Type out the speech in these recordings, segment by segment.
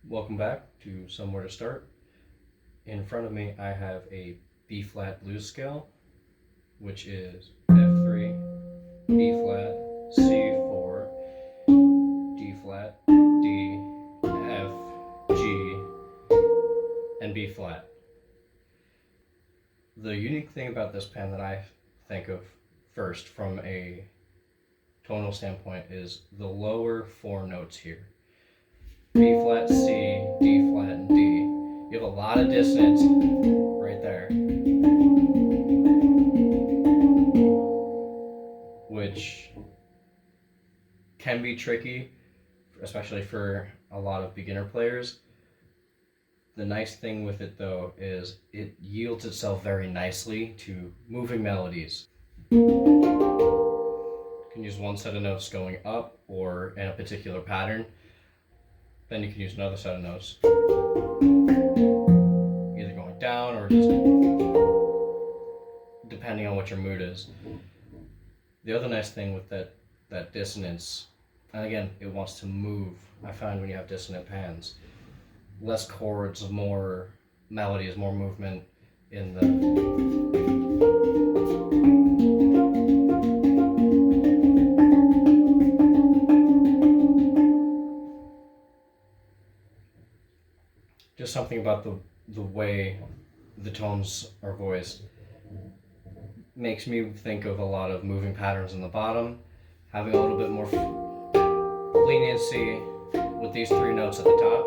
Welcome back to Somewhere to Start. In front of me, I have a B flat blues scale, which is F3, B flat, C4, D flat, D, F, G, and B flat. The unique thing about this pen that I think of first from a tonal standpoint is the lower four notes here. B flat, C, D flat, and D. You have a lot of dissonance right there, which can be tricky, especially for a lot of beginner players. The nice thing with it though is it yields itself very nicely to moving melodies. You can use one set of notes going up or in a particular pattern. Then you can use another set of notes, either going down or just depending on what your mood is. The other nice thing with that dissonance, and again, it wants to move. I find when you have dissonant pans, less chords, more melodies, more movement in the just something about the way the tones are voiced makes me think of a lot of moving patterns in the bottom, having a little bit more leniency with these three notes at the top.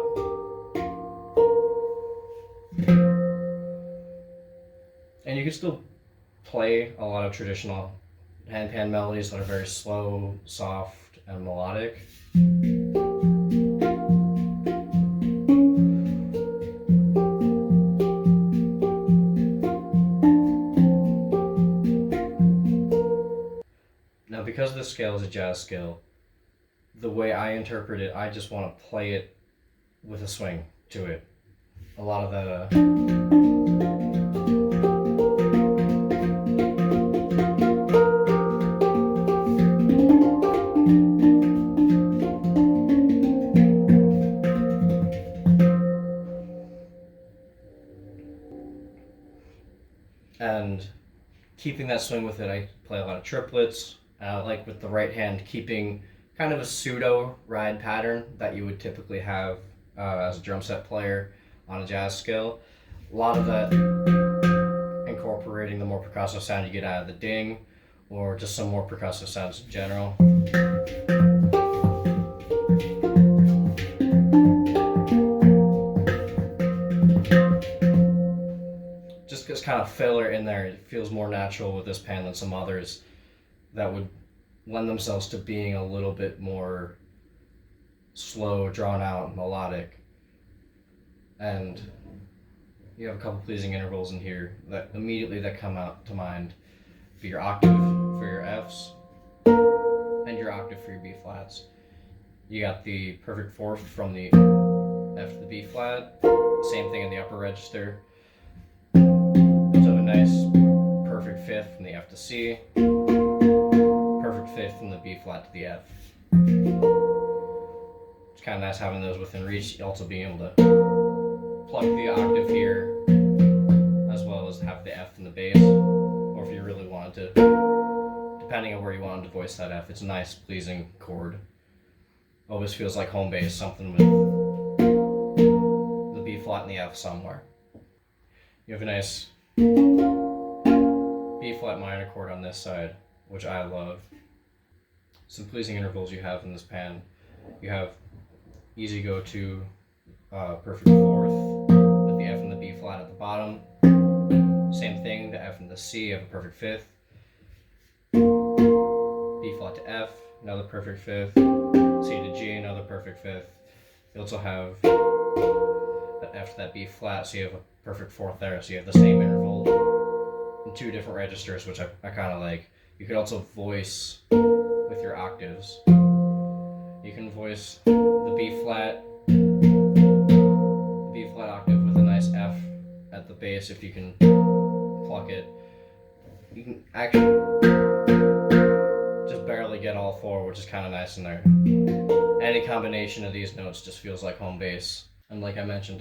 And you can still play a lot of traditional handpan melodies that are very slow, soft, and melodic. Now, because this scale is a jazz scale, the way I interpret it, I just want to play it with a swing to it. A lot of that and keeping that swing with it, I play a lot of triplets. Like with the right hand, keeping kind of a pseudo ride pattern that you would typically have as a drum set player on a jazz scale. A lot of that incorporating the more percussive sound you get out of the ding, or just some more percussive sounds in general. Just as kind of filler in there, it feels more natural with this pan than some others that would lend themselves to being a little bit more slow, drawn out, melodic. And you have a couple pleasing intervals in here that immediately that come out to mind for your octave for your Fs and your octave for your B flats. You got the perfect fourth from the F to the B flat, same thing in the upper register. So a nice perfect fifth from the F to C, perfect fifth from the B flat to the F. It's kind of nice having those within reach, also being able to plug the octave here as well as have the F in the bass, or if you really wanted to, depending on where you wanted to voice that F, it's a nice pleasing chord. Always feels like home bass, something with the B flat and the F somewhere. You have a nice B flat minor chord on this side, which I love. Some pleasing intervals you have in this pan. You have easy go to perfect fourth with the F and the B flat at the bottom. Same thing, the F and the C have a perfect fifth. B flat to F, another perfect fifth. C to G, another perfect fifth. You also have that F to that B flat, so you have a perfect fourth there, so you have the same interval in two different registers, which I kind of like. You could also voice with your octaves. You can voice the B flat octave with a nice F at the bass if you can pluck it. You can actually just barely get all four, which is kind of nice in there. Any combination of these notes just feels like home bass. And like I mentioned,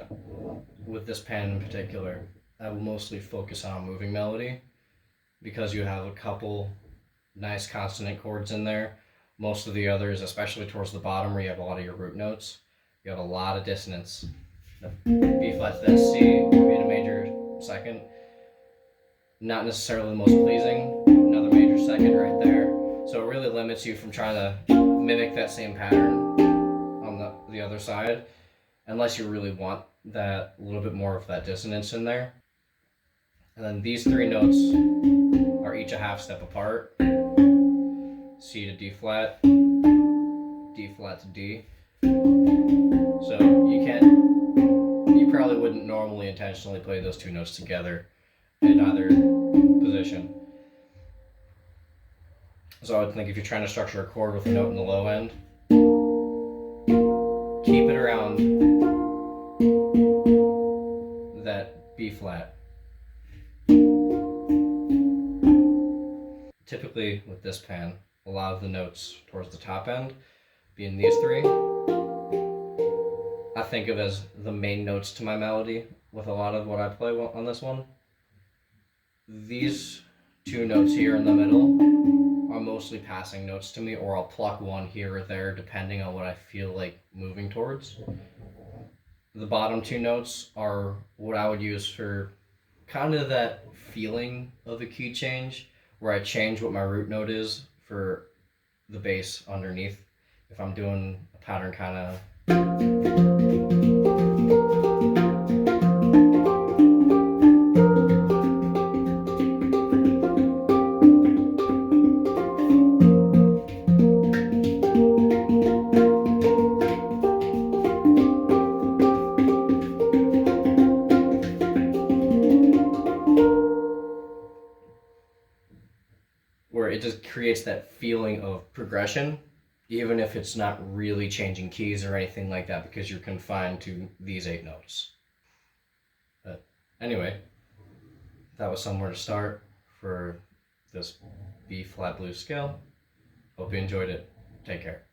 with this pan in particular, I will mostly focus on moving melody because you have a couple nice consonant chords in there. Most of the others, especially towards the bottom where you have a lot of your root notes, you have a lot of dissonance. The B flat to that C being a major second, not necessarily the most pleasing. Another major second right there. So it really limits you from trying to mimic that same pattern on the other side, unless you really want that little bit more of that dissonance in there. And then these three notes are each a half step apart. C to D flat, D flat to D. So you probably wouldn't normally intentionally play those two notes together in either position. So I would think if you're trying to structure a chord with a note in the low end, keep it around that B flat. Typically with this pan, a lot of the notes towards the top end, being these three, I think of as the main notes to my melody with a lot of what I play on this one. These two notes here in the middle are mostly passing notes to me, or I'll pluck one here or there depending on what I feel like moving towards. The bottom two notes are what I would use for kind of that feeling of a key change, where I change what my root note is for the bass underneath. If I'm doing a pattern kind of where it just creates that feeling of progression, even if it's not really changing keys or anything like that, because you're confined to these 8 notes. But anyway, that was somewhere to start for this B flat blues scale. Hope you enjoyed it. Take care.